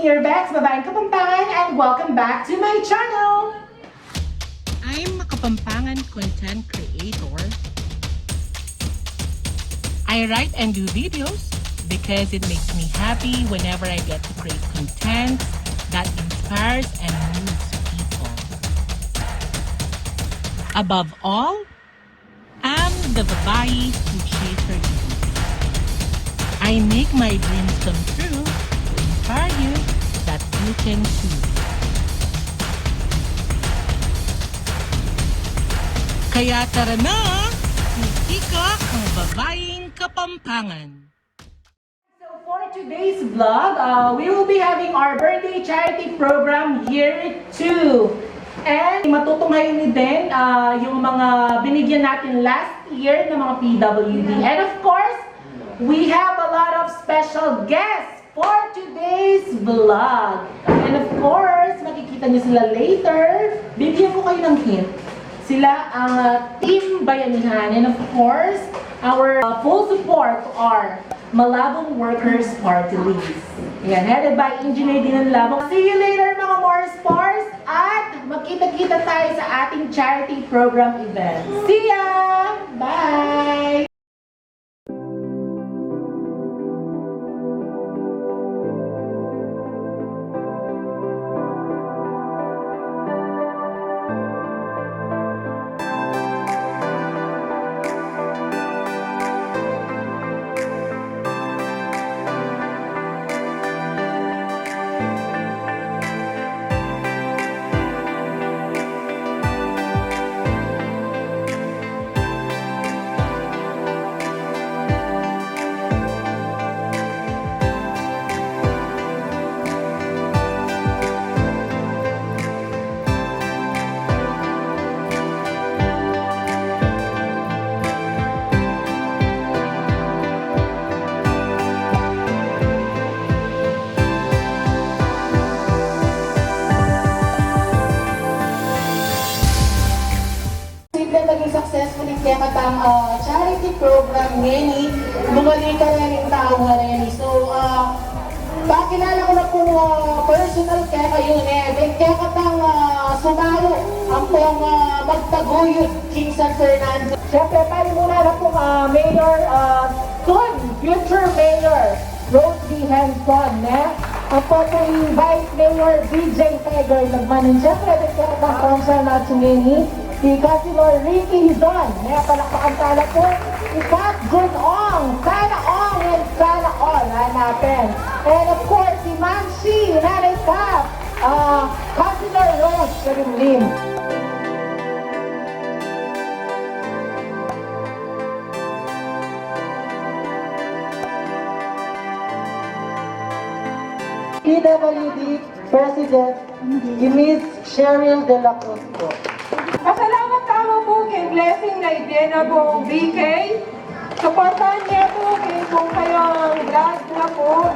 your best babaeng Kapampangan and welcome back to my channel! I'm a Kapampangan content creator. I write and do videos because it makes me happy whenever I get to create content that inspires and moves people. Above all, I'm the babae who chase her dreams. I make my dreams come true to inspire you that you can too. Kaya tara na, ika ang babaeng Kapampangan. So for today's vlog, we will be having our birthday charity program here too. And matutunghayin din yung mga binigyan natin last year ng mga PWD. And of course, we have a lot of special guests for today's vlog. And of course, makikita niyo sila later. Bigyan ko kayo ng hint. Sila ang Team Bayanihan. And of course, our full support to our Malabong Workers Party List. Yan, headed by Engineer Dinan Labong. See you later mga more spars at magkita-kita tayo sa ating charity program event. See ya! Bye! Naging successful yung Kapampangan charity program ngayon, bumalik ka na yung tao nga na yan. So, pakilala ko na po personal kaya kayo then Kapampangan sumalo ang pong magtaguyod King San Fernando. Siyempre, tayo muna na po Mayor, soon, future Mayor, Rose B. Henson, ang po yung Vice Mayor, BJ Tiger, nagmanin. Siyempre, nagkakatang Council na Tsungeni, si Councilor Ricky Hizon, palakpakan tala po, si Pat Junong, sana all and sana all natin. And of course, si Ma'am Shi, Nanay Cap, Councilor Rose Karimlim. PWD President, Ms. Cheryl De La Cruz po. Pasalamat tama po kay Blessing na idea po BK. Supportan niya po kung kayong vlog na po.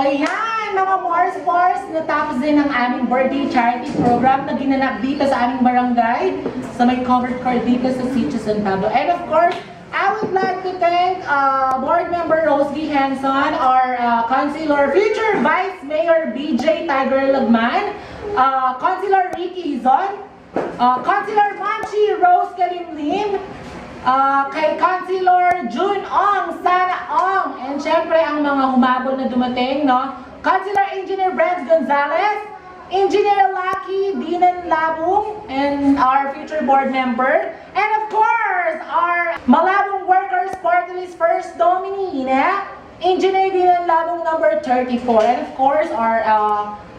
ayan, mga Mars, natapos din ang aming birthday charity program na ginanap dito sa aming barangay sa may covered car dito sa Sitio San Pablo. And of course, I would like to thank Board Member Rose G. Hanson, our Councilor, future Vice Mayor BJ Tiger Lagman, Councilor Ricky Hizon, Councilor Manchi Rose Kalimlim, kay Councilor June Ong, Sana Ong, and syempre ang mga humabol na dumating, no? Councilor Engineer Brent Gonzalez, Engineer Lucky Dinan Labong, and our future board member, and of course, our Malabong Workers Party List First Nominee, Engineer Dinan Labong number 34, and of course, our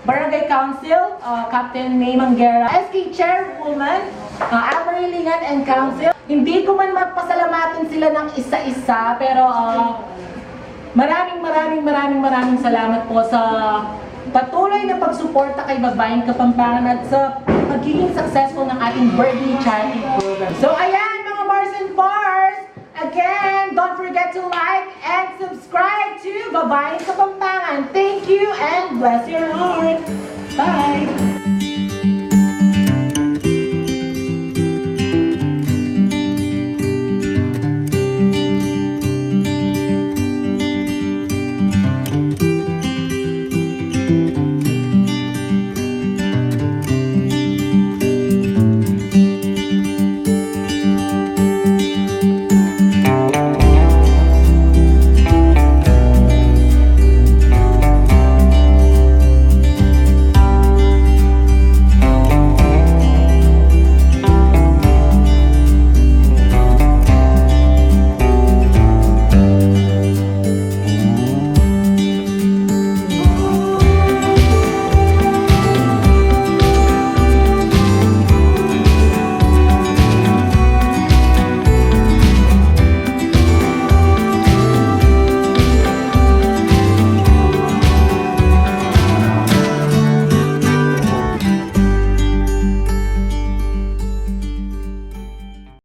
Barangay Council, Captain May Manguera, SK Chairwoman, Amarilingan and Council. Hindi ko man magpasalamatin sila ng isa-isa, pero maraming salamat po sa patuloy na pagsuporta kay Babaeng Kapampangan at sa pagiging successful ng ating birthday charity program. So ayan mga Mars and Bars, again, don't forget to like and subscribe to Babaeng Kapampangan. Thank you and bless your heart. Bye!